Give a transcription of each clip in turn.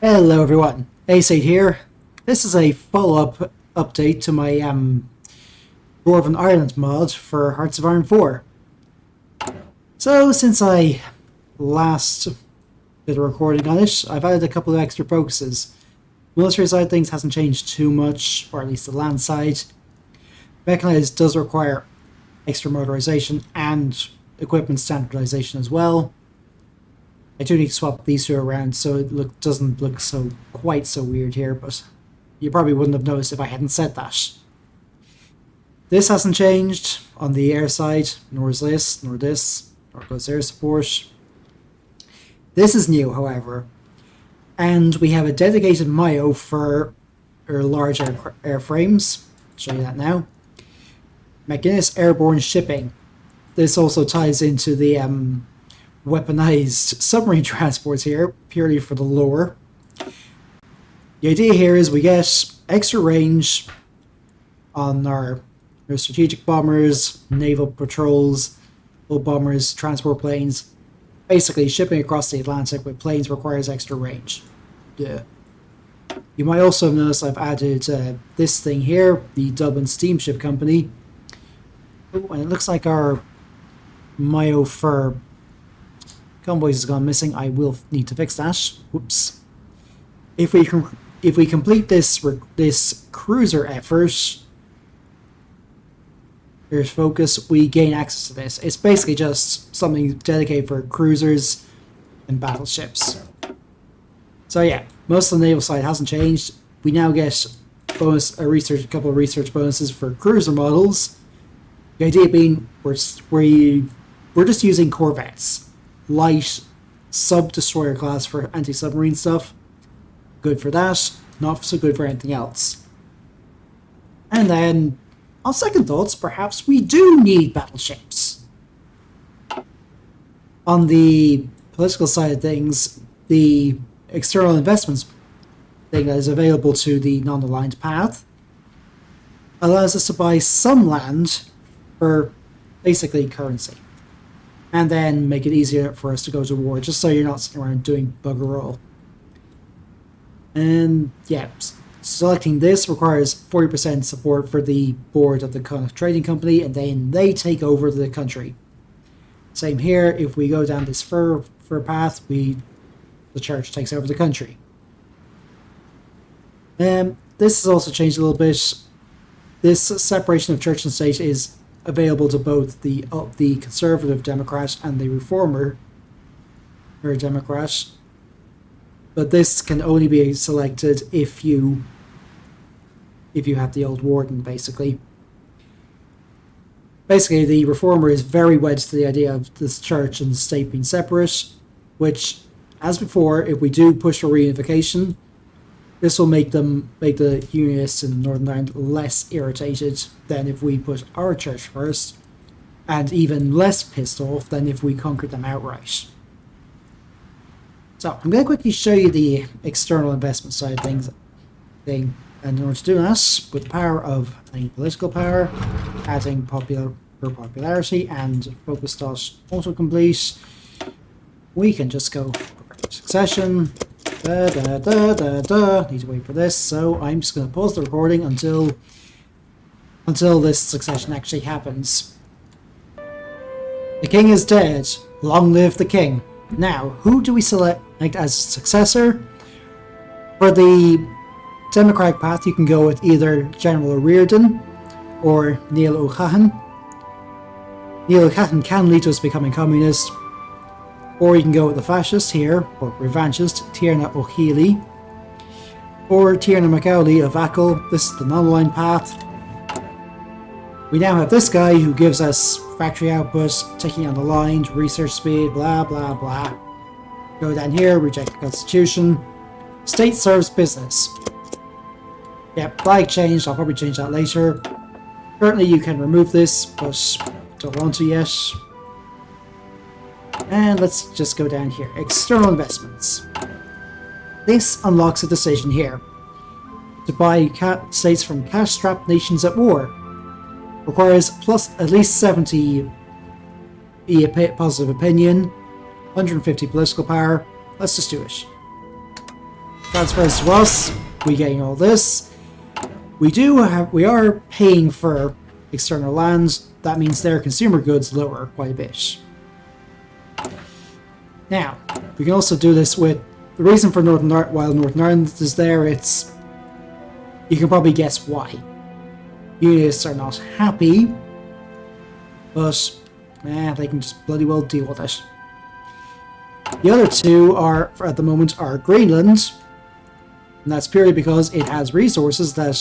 Hello everyone, A8 here. This is a follow-up update to my Dwarven Ireland mod for Hearts of Iron 4. So since I last did a recording on it, I've added a couple of extra focuses. Military side things hasn't changed too much, or at least the land side. Mechanized does require extra motorization and equipment standardization as well. I do need to swap these two around so it doesn't look quite so weird here, but you probably wouldn't have noticed if I hadn't said that. This hasn't changed on the air side, nor is this, nor this, nor goes air support. This is new, however, and we have a dedicated MIO for our large airframes. I'll show you that now. McGuinness Airborne Shipping. This also ties into the weaponized submarine transports here, purely for the lore. The idea here is we get extra range on our strategic bombers, naval patrols, little bombers, transport planes. Basically, shipping across the Atlantic with planes requires extra range. Yeah. You might also notice I've added this thing here, the Dublin Steamship Company. Oh, and it looks like our MIO for convoys has gone missing. I will need to fix that. Whoops. If we complete this cruiser effort, here's focus, we gain access to this. It's basically just something dedicated for cruisers and battleships. So yeah, most of the naval side hasn't changed. We now get a couple of research bonuses for cruiser models. The idea being we're just using corvettes. Light sub-destroyer class for anti-submarine stuff. Good for that, not so good for anything else. And then, on second thoughts, perhaps we do need battleships. On the political side of things, the external investments thing that is available to the non-aligned path allows us to buy some land for basically currency. And then make it easier for us to go to war, just so you're not sitting around doing bugger all. And yeah, selecting this requires 40% support for the board of the trading company, and then they take over the country. Same here, if we go down this fur path, the church takes over the country. This has also changed a little bit. This separation of church and state is available to both the conservative Democrat and the reformer or Democrat, but this can only be selected if you have the old warden. Basically, the reformer is very wedded to the idea of this church and state being separate, which, as before, if we do push for reunification, this will make the Unionists in Northern Ireland less irritated than if we put our church first, and even less pissed off than if we conquered them outright. So I'm going to quickly show you the external investment side of things. And in order to do that, with the power of political power, adding popularity and focus dot autocomplete, we can just go succession. Need to wait for this, so I'm just going to pause the recording until this succession actually happens. The king is dead. Long live the king. Now, who do we select as successor? For the Democratic path, you can go with either General O'Riordan or Neil O'Callaghan. Neil O'Callaghan can lead to us becoming communist. Or you can go with the fascist here, or revanchist, Tierna O'Healy. Or Tierna McAuley of Achill. This is the non-aligned path. We now have this guy who gives us factory output, taking on the line, research speed, blah blah blah. Go down here, reject the constitution. State serves business. Yep, flag changed, I'll probably change that later. Currently you can remove this, but don't want to yet. And let's just go down here. External investments. This unlocks a decision here. To buy states from cash-strapped nations at war. Requires plus at least 70 positive opinion, 150 political power. Let's just do it. transfers to us. We getting all this. We are paying for external lands. That means their consumer goods lower quite a bit. Now, we can also do this with the reason for while Northern Ireland is there. It's you can probably guess why. Unionists are not happy, but they can just bloody well deal with it. The other two are, at the moment, are Greenland, and that's purely because it has resources that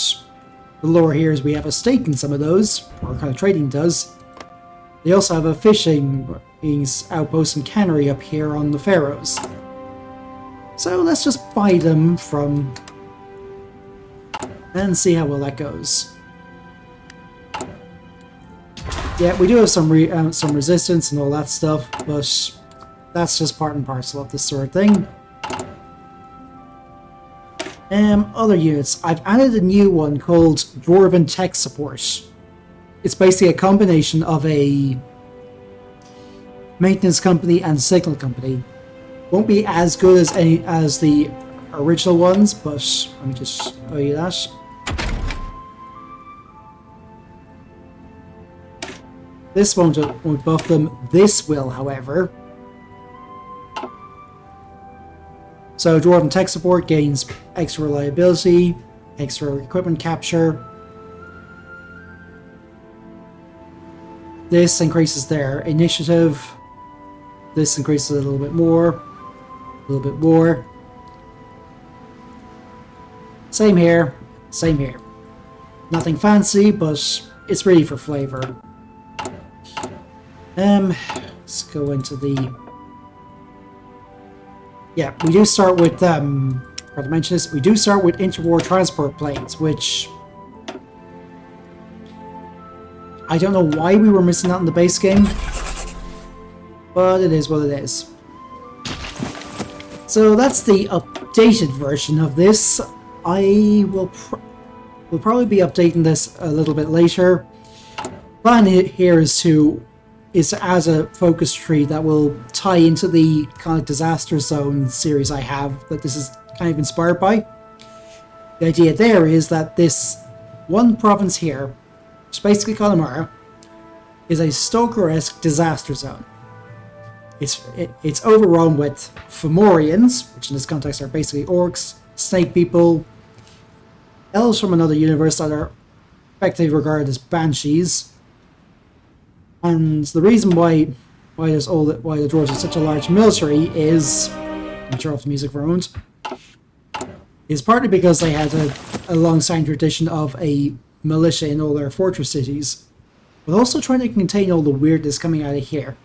the lore here is we have a stake in some of those, or kind of trading does. They also have a fishing outpost and cannery up here on the Faroes. So let's just buy them from and see how well that goes. Yeah, we do have some resistance and all that stuff, but that's just part and parcel of this sort of thing. Other units. I've added a new one called Dwarven Tech Support. It's basically a combination of a maintenance company and signal company. Won't be as good as the original ones, but let me just show you that. This won't buff them. This will, however. So Dwarven Tech Support gains extra reliability, extra equipment capture. This increases their initiative. This increases a little bit more. A little bit more. Same here. Same here. Nothing fancy, but it's really for flavor. Let's go into the... Yeah, we do start with, forgot to mention this, we do start with interwar transport planes, which... I don't know why we were missing that in the base game, but it is what it is. So that's the updated version of this. I will probably be updating this a little bit later. Plan here is as a focus tree that will tie into the kind of disaster zone series I have that this is kind of inspired by. The idea there is that this one province here, which is basically Connemara, is a Stoker-esque disaster zone. It's overrun with Fomorians, which in this context are basically orcs, snake people, elves from another universe that are effectively regarded as banshees. And the reason why the dwarves are such a large military is, let me turn off the music for a moment, is partly because they had a long-standing tradition of a militia in all their fortress cities, but also trying to contain all the weirdness coming out of here.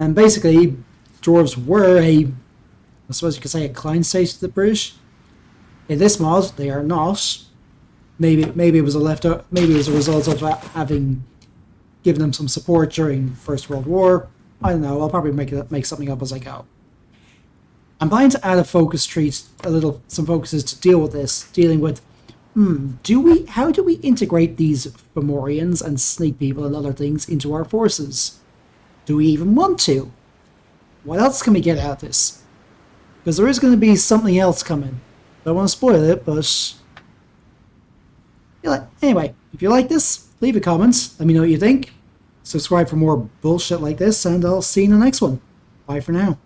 And basically, dwarves were I suppose you could say, a client state to the British. In this mod, they are not. Maybe it was maybe it was a result of having given them some support during First World War. I don't know. I'll probably make something up as I go. I'm planning to add a focus tree, some focuses to deal with this, dealing with how do we integrate these Fomorians and snake people and other things into our forces? Do we even want to? What else can we get out of this? Because there is going to be something else coming. Don't want to spoil it, but anyway, if you like this, leave a comment, let me know what you think. Subscribe for more bullshit like this, and I'll see you in the next one. Bye for now.